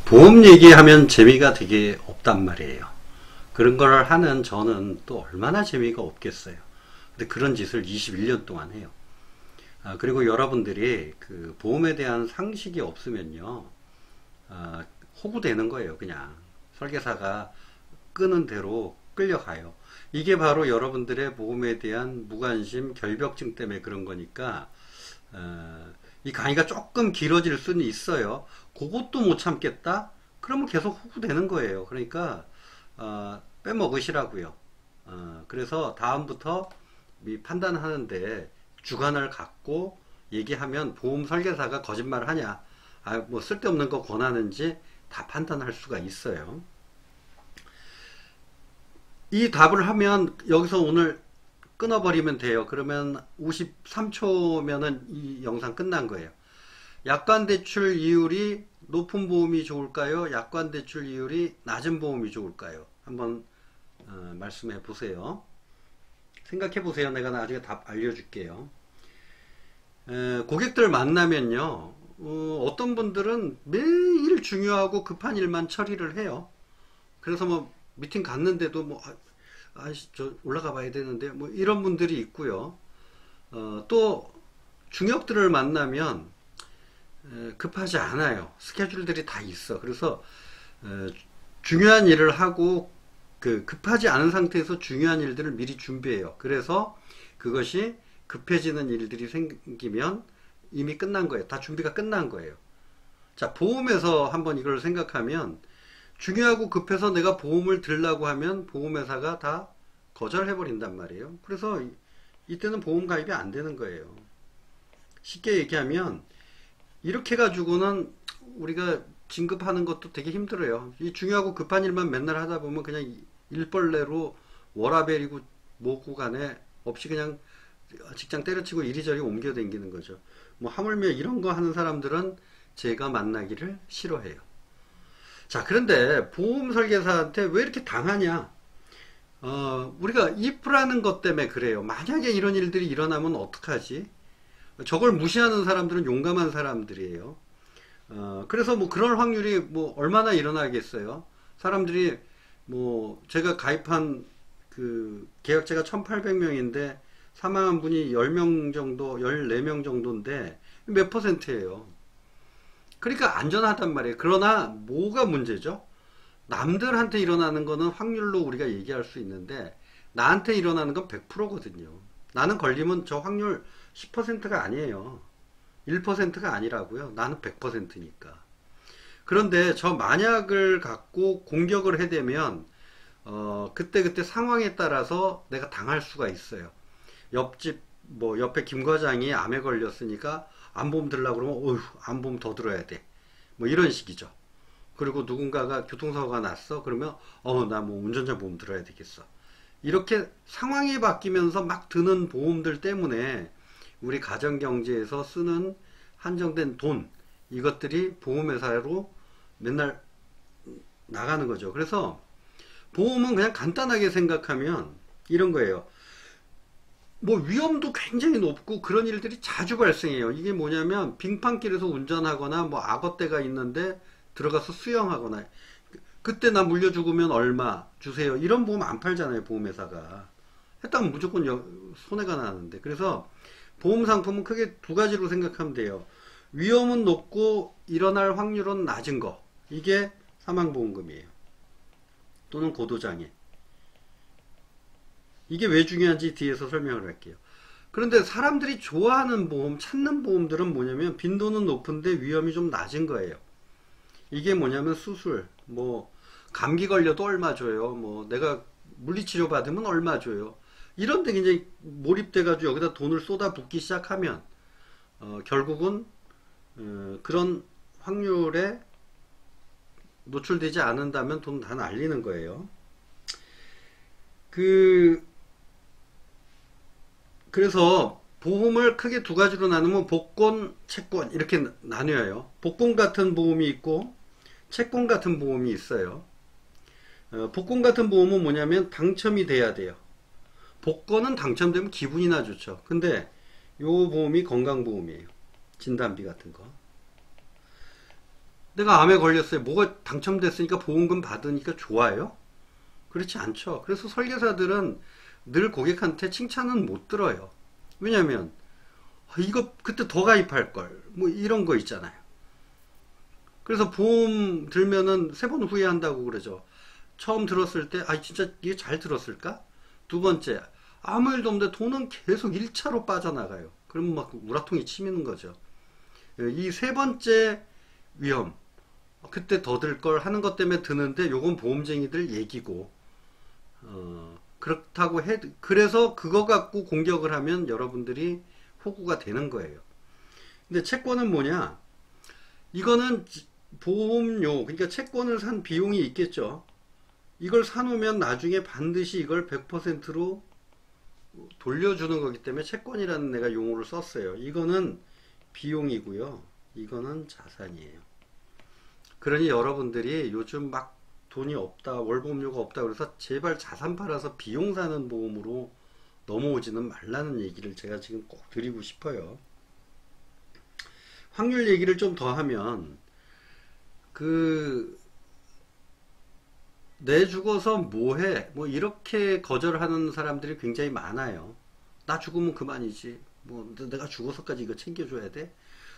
보험 얘기하면 재미가 되게 없단 말이에요. 그런 걸 하는 저는 또 얼마나 재미가 없겠어요. 근데 그런 짓을 21년 동안 해요. 그리고 여러분들이 그 보험에 대한 상식이 없으면요, 호구되는 거예요. 그냥 설계사가 끄는 대로 끌려가요. 이게 바로 여러분들의 보험에 대한 무관심, 결벽증 때문에 그런 거니까 이 강의가 조금 길어질 수는 있어요. 그것도 못 참겠다? 그러면 계속 호구되는 거예요. 그러니까 빼먹으시라고요. 그래서 다음부터 판단하는데 주관을 갖고 얘기하면 보험 설계사가 거짓말을 하냐, 뭐 쓸데없는 거 권하는지 다 판단할 수가 있어요. 이 답을 하면 여기서 오늘 끊어버리면 돼요. 그러면 53초면은 이 영상 끝난 거예요. 약관대출 이율이 높은 보험이 좋을까요? 약관대출 이율이 낮은 보험이 좋을까요? 한번 말씀해 보세요. 생각해 보세요. 내가 나중에 답 알려줄게요. 고객들 만나면요, 어떤 분들은 매일 중요하고 급한 일만 처리를 해요. 그래서 뭐 미팅 갔는데도 뭐 저 올라가 봐야 되는데 뭐 이런 분들이 있고요. 또 중역들을 만나면 급하지 않아요. 스케줄들이 다 있어. 그래서 중요한 일을 하고 급하지 않은 상태에서 중요한 일들을 미리 준비해요. 그래서 그것이 급해지는 일들이 생기면 이미 끝난 거예요. 다 준비가 끝난 거예요. 자, 보험에서 한번 이걸 생각하면 중요하고 급해서 내가 보험을 들라고 하면 보험회사가 다 거절해 버린단 말이에요. 그래서 이때는 보험 가입이 안 되는 거예요. 쉽게 얘기하면 이렇게 가지고는 우리가 진급하는 것도 되게 힘들어요. 이 중요하고 급한 일만 맨날 하다 보면 그냥 일벌레로 워라벨이고 뭐고 간에 없이 그냥 직장 때려치고 이리저리 옮겨 다니는 거죠. 뭐 하물며 이런 거 하는 사람들은 제가 만나기를 싫어해요. 자, 그런데 보험 설계사한테 왜 이렇게 당하냐? 우리가 if라는 것 때문에 그래요. 만약에 이런 일들이 일어나면 어떡하지? 저걸 무시하는 사람들은 용감한 사람들이에요. 그래서 뭐 그럴 확률이 뭐 얼마나 일어나겠어요? 사람들이 뭐 제가 가입한 그 계약자가 1800명인데 사망한 분이 10명 정도, 14명 정도인데 몇 %예요? 그러니까 안전하단 말이에요. 그러나 뭐가 문제죠? 남들한테 일어나는 거는 확률로 우리가 얘기할 수 있는데 나한테 일어나는 건 100%거든요. 나는 걸리면 저 확률 10%가 아니에요. 1%가 아니라고요. 나는 100%니까. 그런데 저 만약을 갖고 공격을 해대면 그때 상황에 따라서 내가 당할 수가 있어요. 옆집 뭐 옆에 김 과장이 암에 걸렸으니까 암보험 들라고 그러면 어휴, 암보험 더 들어야 돼. 뭐 이런 식이죠. 그리고 누군가가 교통사고가 났어. 그러면 나 뭐 운전자 보험 들어야 되겠어. 이렇게 상황이 바뀌면서 막 드는 보험들 때문에 우리 가정경제에서 쓰는 한정된 돈, 이것들이 보험회사로 맨날 나가는 거죠. 그래서 보험은 그냥 간단하게 생각하면 이런 거예요. 뭐 위험도 굉장히 높고 그런 일들이 자주 발생해요. 이게 뭐냐면 빙판길에서 운전하거나 뭐 악어떼가 있는데 들어가서 수영하거나, 그때 나 물려 죽으면 얼마 주세요. 이런 보험 안 팔잖아요. 보험회사가. 했다면 무조건 손해가 나는데. 그래서 보험 상품은 크게 두 가지로 생각하면 돼요. 위험은 높고 일어날 확률은 낮은 거. 이게 사망보험금이에요. 또는 고도장애. 이게 왜 중요한지 뒤에서 설명을 할게요. 그런데 사람들이 좋아하는 보험, 찾는 보험들은 뭐냐면 빈도는 높은데 위험이 좀 낮은 거예요. 이게 뭐냐면 수술, 뭐 감기 걸려도 얼마 줘요. 뭐 내가 물리치료 받으면 얼마 줘요. 이런 데 굉장히 몰입돼 가지고 여기다 돈을 쏟아붓기 시작하면 결국은 그런 확률에 노출되지 않는다면 돈 다 날리는 거예요. 그래서 보험을 크게 두 가지로 나누면 복권, 채권 이렇게 나뉘어요. 복권 같은 보험이 있고 채권 같은 보험이 있어요. 복권 같은 보험은 뭐냐면 당첨이 돼야 돼요. 복권은 당첨되면 기분이나 좋죠. 근데 요 보험이 건강보험이에요. 진단비 같은 거. 내가 암에 걸렸어요. 뭐가 당첨됐으니까 보험금 받으니까 좋아요? 그렇지 않죠. 그래서 설계사들은 늘 고객한테 칭찬은 못 들어요. 왜냐면 이거 그때 더 가입할 걸. 뭐 이런 거 있잖아요. 그래서 보험 들면은 3번 후회한다고 그러죠. 처음 들었을 때, 아, 진짜 이게 잘 들었을까? 두 번째, 아무 일도 없는데 돈은 계속 1차로 빠져나가요. 그러면 막 우라통이 치미는 거죠. 이 세 번째 위험, 그때 더 들 걸 하는 것 때문에 드는데, 요건 보험쟁이들 얘기고, 그렇다고 그래서 그거 갖고 공격을 하면 여러분들이 호구가 되는 거예요. 근데 채권은 뭐냐? 이거는 보험료, 그러니까 채권을 산 비용이 있겠죠. 이걸 사놓으면 나중에 반드시 이걸 100%로 돌려주는 거기 때문에 채권이라는 내가 용어를 썼어요. 이거는 비용이고요. 이거는 자산이에요. 그러니 여러분들이 요즘 막 돈이 없다, 월보험료가 없다 그래서 제발 자산 팔아서 비용 사는 보험으로 넘어오지는 말라는 얘기를 제가 지금 꼭 드리고 싶어요. 확률 얘기를 좀 더 하면 내 죽어서 뭐해? 뭐 이렇게 거절하는 사람들이 굉장히 많아요. 나 죽으면 그만이지. 뭐 내가 죽어서까지 이거 챙겨줘야 돼?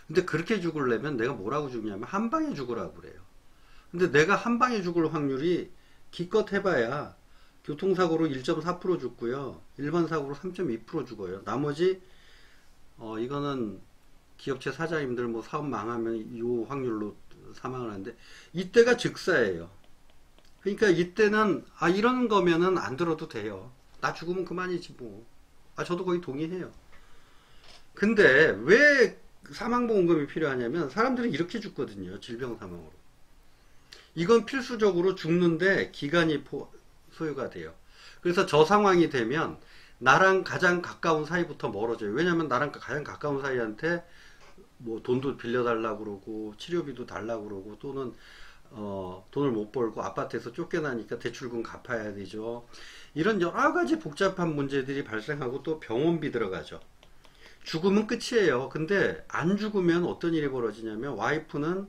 근데 그렇게 죽으려면 내가 뭐라고 죽냐면 한 방에 죽으라고 그래요. 근데 내가 한 방에 죽을 확률이 기껏 해봐야 교통사고로 1.4% 죽고요. 일반 사고로 3.2% 죽어요. 나머지 이거는 기업체 사장님들 뭐 사업 망하면 이 확률로 사망을 하는데 이때가 즉사예요. 그러니까 이때는 이런 거면은 안 들어도 돼요. 나 죽으면 그만이지 뭐. 저도 거의 동의해요. 근데 왜 사망보험금이 필요하냐면 사람들이 이렇게 죽거든요. 질병 사망으로. 이건 필수적으로 죽는데 기간이 소요가 돼요. 그래서 저 상황이 되면 나랑 가장 가까운 사이부터 멀어져요. 왜냐면 나랑 가장 가까운 사이한테 뭐 돈도 빌려달라고 그러고 치료비도 달라고 그러고 또는 돈을 못 벌고 아파트에서 쫓겨나니까 대출금 갚아야 되죠. 이런 여러 가지 복잡한 문제들이 발생하고 또 병원비 들어가죠. 죽으면 끝이에요. 근데 안 죽으면 어떤 일이 벌어지냐면 와이프는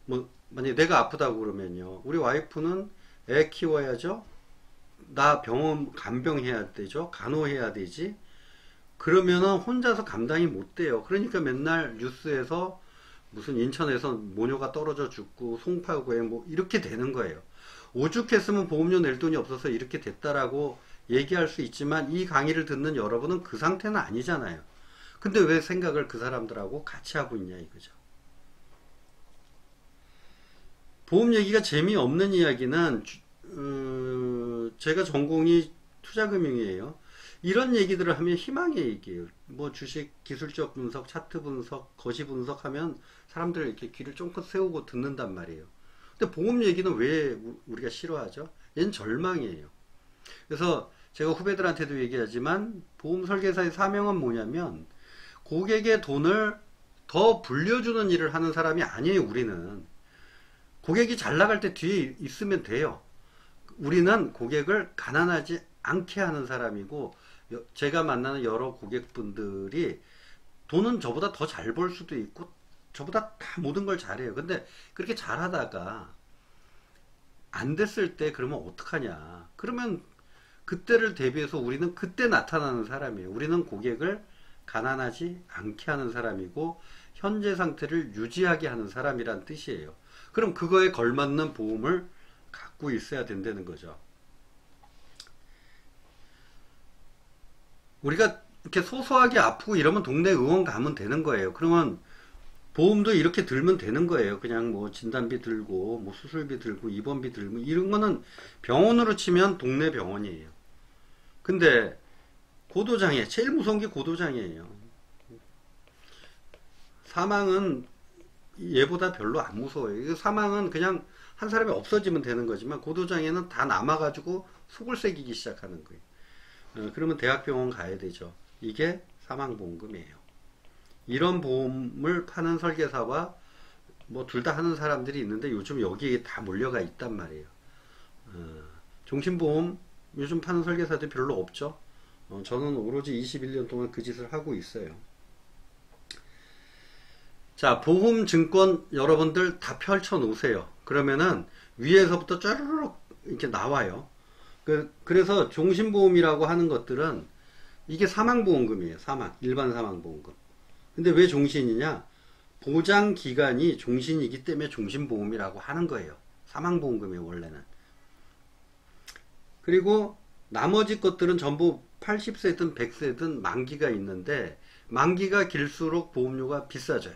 뭐 만약에 내가 아프다고 그러면요. 우리 와이프는 애 키워야죠. 나 병원 간병해야 되죠. 간호해야 되지. 그러면은 혼자서 감당이 못 돼요. 그러니까 맨날 뉴스에서 무슨 인천에서 모녀가 떨어져 죽고 송파구에 뭐 이렇게 되는 거예요. 오죽했으면 보험료 낼 돈이 없어서 이렇게 됐다라고 얘기할 수 있지만 이 강의를 듣는 여러분은 그 상태는 아니잖아요. 근데 왜 생각을 그 사람들하고 같이 하고 있냐 이거죠. 보험 얘기가 재미없는 이야기는 제가 전공이 투자금융이에요. 이런 얘기들을 하면 희망의 얘기예요. 뭐 주식 기술적 분석, 차트 분석, 거시 분석하면 사람들 이렇게 귀를 쫑긋 세우고 듣는단 말이에요. 근데 보험 얘기는 왜 우리가 싫어하죠? 얘는 절망이에요. 그래서 제가 후배들한테도 얘기하지만 보험 설계사의 사명은 뭐냐면 고객의 돈을 더 불려주는 일을 하는 사람이 아니에요. 우리는 고객이 잘 나갈 때 뒤에 있으면 돼요. 우리는 고객을 가난하지 않게 하는 사람이고 제가 만나는 여러 고객분들이 돈은 저보다 더 잘 벌 수도 있고 저보다 다 모든 걸 잘해요. 근데 그렇게 잘하다가 안 됐을 때 그러면 어떡하냐. 그러면 그때를 대비해서 우리는 그때 나타나는 사람이에요. 우리는 고객을 가난하지 않게 하는 사람이고 현재 상태를 유지하게 하는 사람이란 뜻이에요. 그럼 그거에 걸맞는 보험을 갖고 있어야 된다는 거죠. 우리가 이렇게 소소하게 아프고 이러면 동네 의원 가면 되는 거예요. 그러면 보험도 이렇게 들면 되는 거예요. 그냥 뭐 진단비 들고 뭐 수술비 들고 입원비 들고 이런 거는 병원으로 치면 동네 병원이에요. 근데 고도장애, 제일 무서운 게 고도장애예요. 사망은 얘보다 별로 안 무서워요. 사망은 그냥 한 사람이 없어지면 되는 거지만 고도장애는 다 남아가지고 속을 새기기 시작하는 거예요. 그러면 대학병원 가야 되죠. 이게 사망보험금이에요. 이런 보험을 파는 설계사와 뭐 둘 다 하는 사람들이 있는데 요즘 여기에 다 몰려가 있단 말이에요. 종신보험 요즘 파는 설계사들이 별로 없죠. 저는 오로지 21년 동안 그 짓을 하고 있어요. 자, 보험 증권 여러분들 다 펼쳐 놓으세요. 그러면은 위에서부터 쭈르륵 이렇게 나와요. 그래서 종신보험이라고 하는 것들은 이게 사망보험금이에요. 일반 사망보험금. 근데 왜 종신이냐? 보장 기간이 종신이기 때문에 종신보험이라고 하는 거예요. 사망보험금이에요, 원래는. 그리고 나머지 것들은 전부 80세든 100세든 만기가 있는데, 만기가 길수록 보험료가 비싸져요.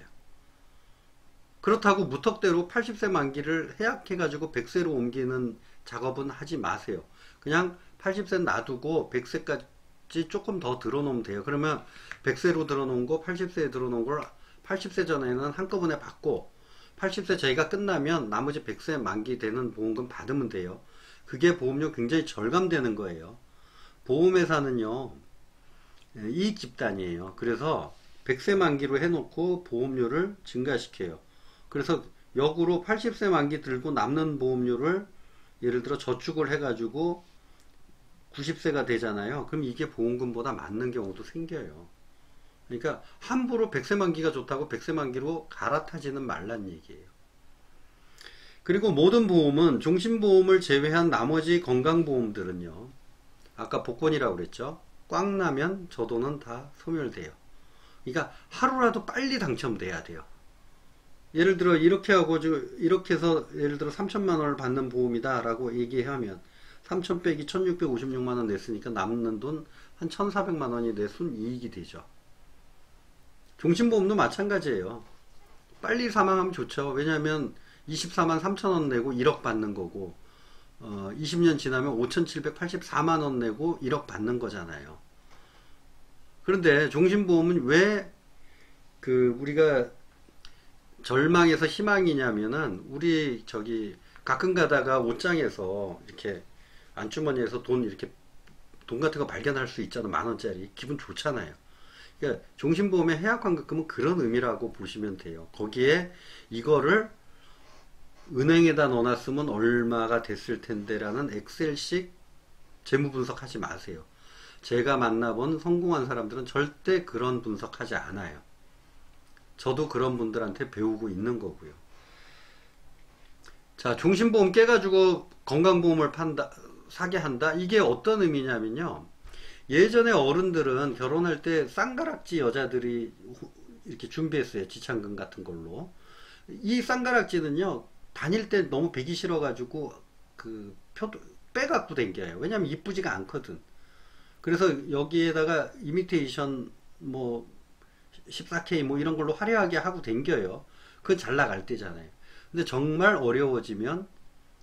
그렇다고 무턱대로 80세 만기를 해약해가지고 100세로 옮기는 작업은 하지 마세요. 그냥 80세 놔두고 100세까지 조금 더 들어놓으면 돼요. 그러면 100세로 들어놓은 거 80세에 들어놓은 걸 80세 전에는 한꺼번에 받고 80세 저희가 끝나면 나머지 100세 만기 되는 보험금 받으면 돼요. 그게 보험료 굉장히 절감되는 거예요. 보험회사는요, 이익 집단이에요. 그래서 100세 만기로 해놓고 보험료를 증가시켜요. 그래서 역으로 80세 만기 들고 남는 보험료를 예를 들어 저축을 해가지고 90세가 되잖아요. 그럼 이게 보험금보다 맞는 경우도 생겨요. 그러니까 함부로 100세 만기가 좋다고 100세 만기로 갈아타지는 말란 얘기예요. 그리고 모든 보험은 종신보험을 제외한 나머지 건강보험들은요, 아까 복권이라고 그랬죠. 꽉 나면 저 돈은 다 소멸돼요. 그러니까 하루라도 빨리 당첨돼야 돼요. 예를 들어 이렇게 하고 이렇게 해서 예를 들어 3천만 원을 받는 보험이다 라고 얘기하면 3천 빼기 1656만 원 냈으니까 남는 돈 한 1400만 원이 내 순이익이 되죠. 종신보험도 마찬가지예요. 빨리 사망하면 좋죠. 왜냐하면 24만 3천 원 내고 1억 받는 거고 20년 지나면 5784만 원 내고 1억 받는 거잖아요. 그런데 종신보험은 왜 우리가 절망에서 희망이냐면은 우리 가끔 가다가 옷장에서 이렇게 안주머니에서 돈 같은 거 발견할 수 있잖아. 10,000원짜리. 기분 좋잖아요. 그러니까 종신보험의 해약환급금은 그런 의미라고 보시면 돼요. 거기에 이거를 은행에다 넣어놨으면 얼마가 됐을 텐데라는 엑셀식 재무 분석하지 마세요. 제가 만나본 성공한 사람들은 절대 그런 분석하지 않아요. 저도 그런 분들한테 배우고 있는 거고요. 자, 종신보험 깨가지고 건강보험을 사게 한다? 이게 어떤 의미냐면요. 예전에 어른들은 결혼할 때 쌍가락지 여자들이 이렇게 준비했어요. 지창금 같은 걸로. 이 쌍가락지는요, 다닐 때 너무 배기 싫어가지고 표도 빼갖고 댕겨요. 왜냐면 이쁘지가 않거든. 그래서 여기에다가 이미테이션 14K 이런 걸로 화려하게 하고 댕겨요. 그건 잘 나갈 때잖아요. 근데 정말 어려워지면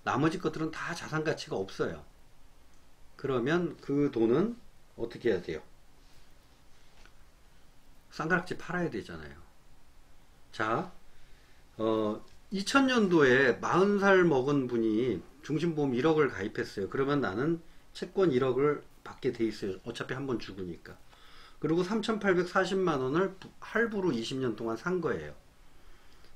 나머지 것들은 다 자산 가치가 없어요. 그러면 그 돈은 어떻게 해야 돼요? 쌍가락지 팔아야 되잖아요. 자, 2000년도에 40살 먹은 분이 종신보험 1억을 가입했어요. 그러면 나는 채권 1억을 받게 돼 있어요. 어차피 한번 죽으니까. 그리고 3,840만 원을 할부로 20년 동안 산 거예요.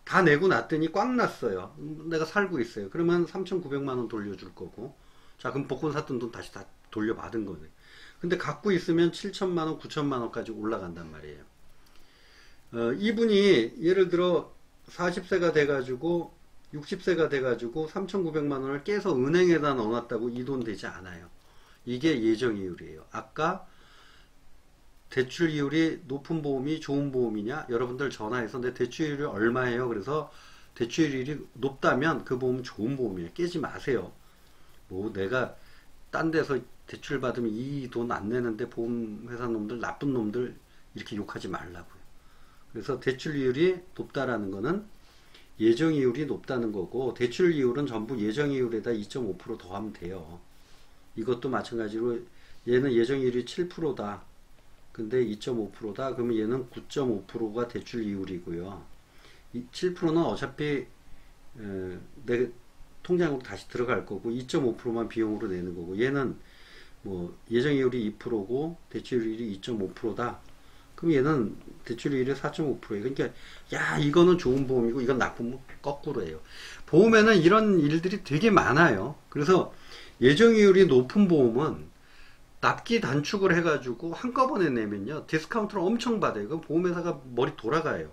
다 내고 났더니 꽉 났어요. 내가 살고 있어요. 그러면 3,900만 원 돌려줄 거고, 자, 그럼 복권 샀던 돈 다시 다 돌려받은 거네. 근데 갖고 있으면 7천만 원, 9천만 원까지 올라간단 말이에요. 이분이 예를 들어 40세가 돼가지고 60세가 돼가지고 3,900만 원을 깨서 은행에다 넣어놨다고 이 돈 되지 않아요. 이게 예정이율이에요. 아까 대출이율이 높은 보험이 좋은 보험이냐? 여러분들 전화해서 내 대출이율이 얼마예요? 그래서 대출이율이 높다면 그 보험은 좋은 보험이에요. 깨지 마세요. 내가 딴 데서 대출 받으면 이 돈 안 내는데 보험회사 놈들, 나쁜 놈들 이렇게 욕하지 말라고요. 그래서 대출이율이 높다라는 거는 예정이율이 높다는 거고, 대출이율은 전부 예정이율에다 2.5% 더하면 돼요. 이것도 마찬가지로 얘는 예정이율이 7%다. 근데 2.5%다. 그러면 얘는 9.5%가 대출 이율이고요. 7%는 어차피 내 통장으로 다시 들어갈 거고 2.5%만 비용으로 내는 거고, 얘는 예정이율이 2%고 대출이율이 2.5%다. 그럼 얘는 대출이율이 4.5%예요. 그러니까 이거는 좋은 보험이고 이건 나쁜 보험, 거꾸로예요. 보험에는 이런 일들이 되게 많아요. 그래서 예정이율이 높은 보험은 납기 단축을 해가지고 한꺼번에 내면요, 디스카운트를 엄청 받아요. 그럼 보험회사가 머리 돌아가요.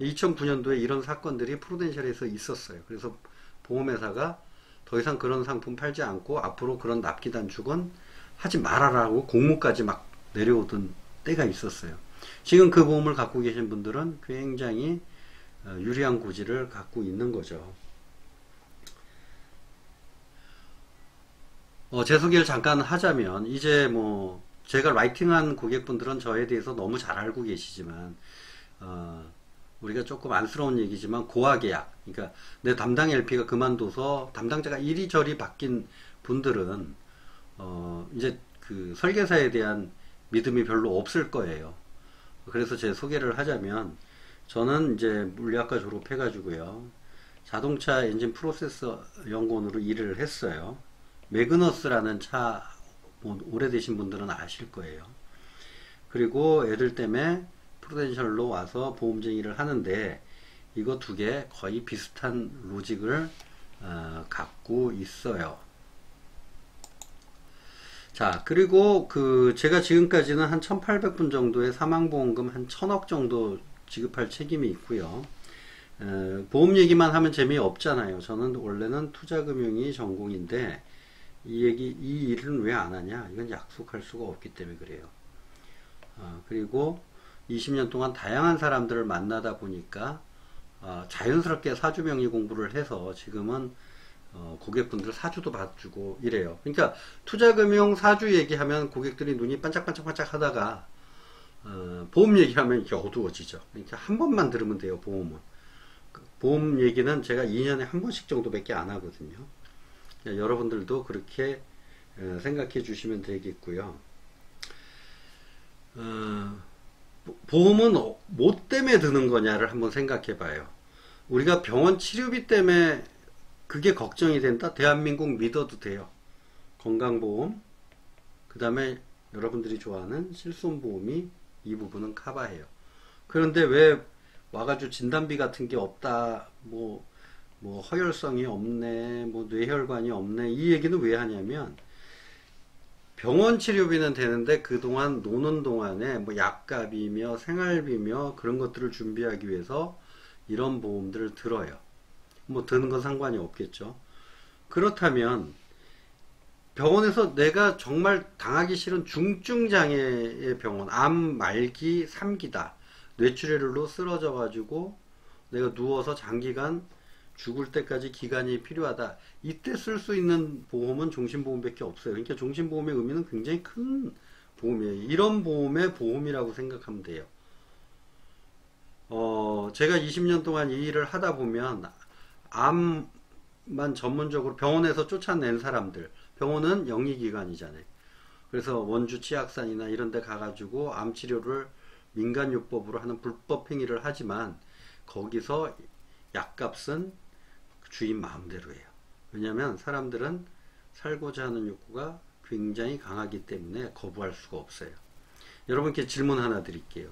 2009년도에 이런 사건들이 프루덴셜에서 있었어요. 그래서 보험회사가 더 이상 그런 상품 팔지 않고 앞으로 그런 납기 단축은 하지 말아라고 공문까지 막 내려오던 때가 있었어요. 지금 그 보험을 갖고 계신 분들은 굉장히 유리한 고지를 갖고 있는 거죠. 제 소개를 잠깐 하자면, 이제 뭐 제가 라이팅한 고객분들은 저에 대해서 너무 잘 알고 계시지만, 우리가 조금 안쓰러운 얘기지만 고하계약, 그러니까 내 담당 LP가 그만둬서 담당자가 이리저리 바뀐 분들은 이제 그 설계사에 대한 믿음이 별로 없을 거예요. 그래서 제 소개를 하자면, 저는 이제 물리학과 졸업해가지고요, 자동차 엔진 프로세서 연구원으로 일을 했어요. 매그너스라는 차, 뭐 오래되신 분들은 아실 거예요. 그리고 애들 때문에 프루덴셜로 와서 보험쟁이를 하는데, 이거 두 개 거의 비슷한 로직을 갖고 있어요. 자, 그리고 제가 지금까지는 한 1800분 정도의 사망보험금 한 1000억 정도 지급할 책임이 있고요. 보험 얘기만 하면 재미없잖아요. 저는 원래는 투자금융이 전공인데, 이 일은 왜 안 하냐? 이건 약속할 수가 없기 때문에 그래요. 그리고 20년 동안 다양한 사람들을 만나다 보니까 자연스럽게 사주 명리 공부를 해서 지금은 고객분들 사주도 봐주고 이래요. 그러니까 투자금융 사주 얘기하면 고객들이 눈이 반짝반짝 하다가 보험 얘기하면 이렇게 어두워지죠. 그러니까 한 번만 들으면 돼요. 보험은. 보험 얘기는 제가 2년에 한 번씩 정도밖에 안 하거든요. 여러분들도 그렇게 생각해 주시면 되겠고요. 보험은 뭐 때문에 드는 거냐를 한번 생각해 봐요. 우리가 병원 치료비 때문에 그게 걱정이 된다? 대한민국 믿어도 돼요. 건강보험, 그 다음에 여러분들이 좋아하는 실손보험이 이 부분은 커버해요. 그런데 왜 와가지고 진단비 같은 게 없다, 뭐 허혈성이 없네, 뭐 뇌혈관이 없네, 이 얘기는 왜 하냐면, 병원 치료비는 되는데 그동안 노는 동안에 뭐 약값이며 생활비며 그런 것들을 준비하기 위해서 이런 보험들을 들어요. 뭐 드는 건 상관이 없겠죠. 그렇다면 병원에서 내가 정말 당하기 싫은 중증장애의 병원, 암 말기 3기다, 뇌출혈로 쓰러져 가지고 내가 누워서 장기간 죽을 때까지 기간이 필요하다, 이때 쓸 수 있는 보험은 종신보험밖에 없어요. 그러니까 종신보험의 의미는 굉장히 큰 보험이에요. 이런 보험의 보험이라고 생각하면 돼요. 제가 20년 동안 이 일을 하다 보면 암만 전문적으로 병원에서 쫓아낸 사람들, 병원은 영리기관이잖아요. 그래서 원주 치악산이나 이런 데 가가지고 암치료를 민간요법으로 하는 불법 행위를 하지만 거기서 약값은 주인 마음대로 해요. 왜냐하면 사람들은 살고자 하는 욕구가 굉장히 강하기 때문에 거부할 수가 없어요. 여러분께 질문 하나 드릴게요.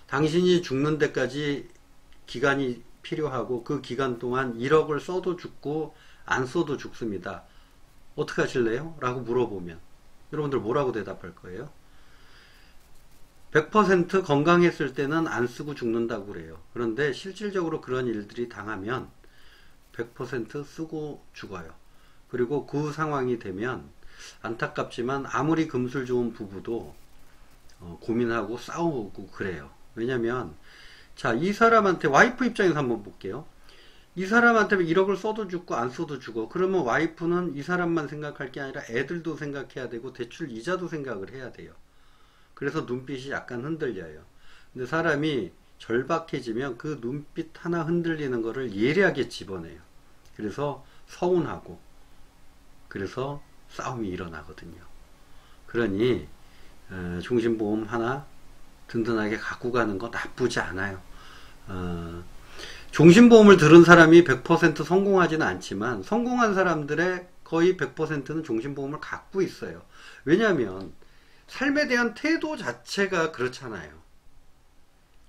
당신이 죽는 데까지 기간이 필요하고 그 기간 동안 1억을 써도 죽고 안 써도 죽습니다. 어떻게 하실래요? 라고 물어보면 여러분들 뭐라고 대답할 거예요? 100% 건강했을 때는 안 쓰고 죽는다고 그래요. 그런데 실질적으로 그런 일들이 당하면 100% 쓰고 죽어요. 그리고 그 상황이 되면 안타깝지만 아무리 금술 좋은 부부도 고민하고 싸우고 그래요. 왜냐면 자, 이 사람한테, 와이프 입장에서 한번 볼게요. 이 사람한테 1억을 써도 죽고 안 써도 죽어. 그러면 와이프는 이 사람만 생각할 게 아니라 애들도 생각해야 되고 대출 이자도 생각을 해야 돼요. 그래서 눈빛이 약간 흔들려요. 근데 사람이 절박해지면 그 눈빛 하나 흔들리는 거를 예리하게 집어내요. 그래서 서운하고 그래서 싸움이 일어나거든요. 그러니 종신보험 하나 든든하게 갖고 가는 거 나쁘지 않아요. 종신보험을 들은 사람이 100% 성공하지는 않지만 성공한 사람들의 거의 100%는 종신보험을 갖고 있어요. 왜냐하면 삶에 대한 태도 자체가 그렇잖아요.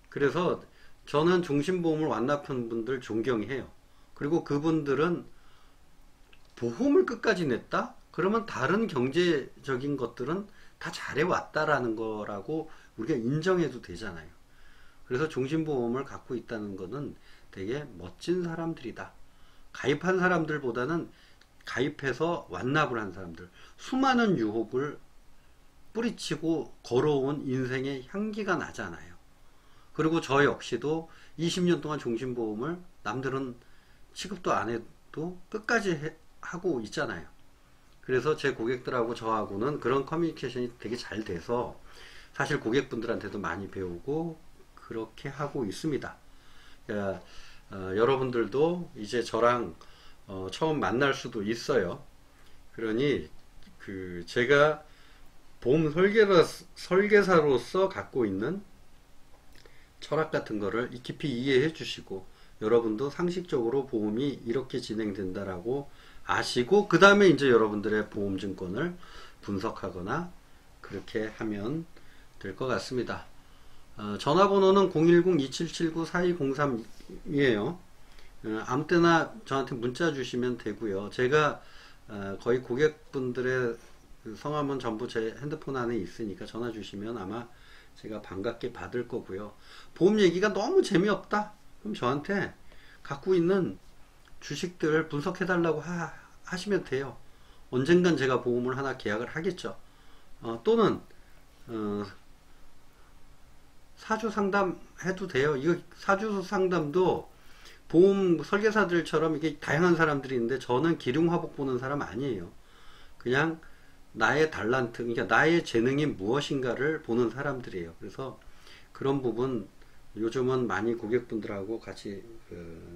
그래서 저는 종신보험을 완납한 분들 존경해요. 그리고 그분들은 보험을 끝까지 냈다? 그러면 다른 경제적인 것들은 다 잘해왔다라는 거라고 우리가 인정해도 되잖아요. 그래서 종신보험을 갖고 있다는 것은 되게 멋진 사람들이다. 가입한 사람들보다는 가입해서 완납을 한 사람들, 수많은 유혹을 뿌리치고 걸어온 인생의 향기가 나잖아요. 그리고 저 역시도 20년 동안 종신보험을 남들은 취급도 안 해도 끝까지 하고 있잖아요. 그래서 제 고객들하고 저하고는 그런 커뮤니케이션이 되게 잘 돼서 사실 고객분들한테도 많이 배우고 그렇게 하고 있습니다. 여러분들도 이제 저랑 처음 만날 수도 있어요. 그러니 제가 보험 설계사로서 갖고 있는 철학 같은 거를 깊이 이해해 주시고 여러분도 상식적으로 보험이 이렇게 진행된다라고 아시고 그 다음에 이제 여러분들의 보험증권을 분석하거나 그렇게 하면 될 것 같습니다. 전화번호는 010-2779-4203이에요. 아무 때나 저한테 문자 주시면 되고요. 제가 거의 고객분들의 성함은 전부 제 핸드폰 안에 있으니까 전화 주시면 아마 제가 반갑게 받을 거고요. 보험 얘기가 너무 재미없다? 그럼 저한테 갖고 있는 주식들 분석해 달라고 하시면 돼요. 언젠간 제가 보험을 하나 계약을 하겠죠. 또는 사주 상담 해도 돼요. 이거 사주 상담도 보험 설계사들처럼 이게 다양한 사람들이 있는데 저는 기륭화복 보는 사람 아니에요. 그냥 나의 달란트, 그러니까 나의 재능이 무엇인가를 보는 사람들이에요. 그래서 그런 부분 요즘은 많이 고객분들하고 같이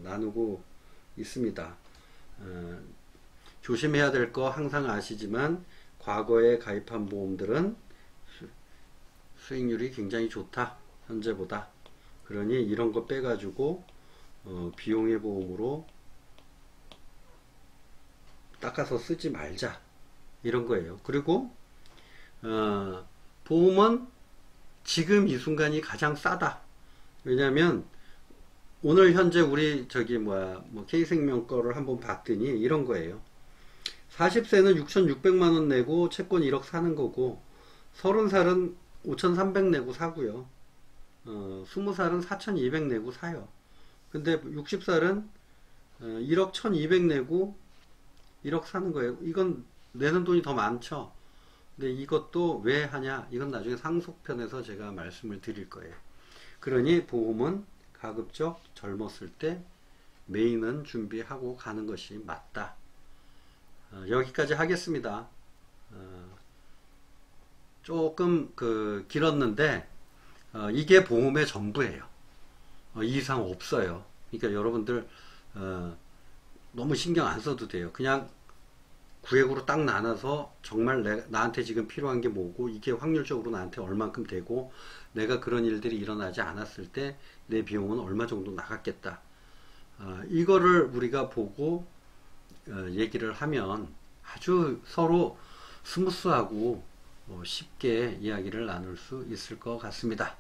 나누고 있습니다. 조심해야 될 거 항상 아시지만 과거에 가입한 보험들은 수익률이 굉장히 좋다. 현재보다. 그러니 이런 거 빼가지고 비용의 보험으로 닦아서 쓰지 말자. 이런 거예요. 그리고 보험은 지금 이 순간이 가장 싸다. 왜냐면 오늘 현재 우리 K생명 거를 한번 봤더니 이런 거예요. 40세는 6,600만원 내고 채권 1억 사는 거고 30살은 5,300 내고 사고요. 20살은 4,200 내고 사요. 근데 60살은 1억 1,200 내고 1억 사는 거예요. 이건 내는 돈이 더 많죠. 근데 이것도 왜 하냐? 이건 나중에 상속편에서 제가 말씀을 드릴 거예요. 그러니 보험은 가급적 젊었을 때 메인은 준비하고 가는 것이 맞다. 여기까지 하겠습니다. 조금 길었는데 이게 보험의 전부예요. 이 이상 없어요. 그러니까 여러분들 너무 신경 안 써도 돼요. 그냥 구획으로 딱 나눠서 정말 나한테 지금 필요한 게 뭐고 이게 확률적으로 나한테 얼만큼 되고 내가 그런 일들이 일어나지 않았을 때 내 비용은 얼마 정도 나갔겠다. 이거를 우리가 보고 얘기를 하면 아주 서로 스무스하고 쉽게 이야기를 나눌 수 있을 것 같습니다.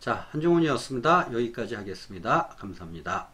자, 한종훈이었습니다. 여기까지 하겠습니다. 감사합니다.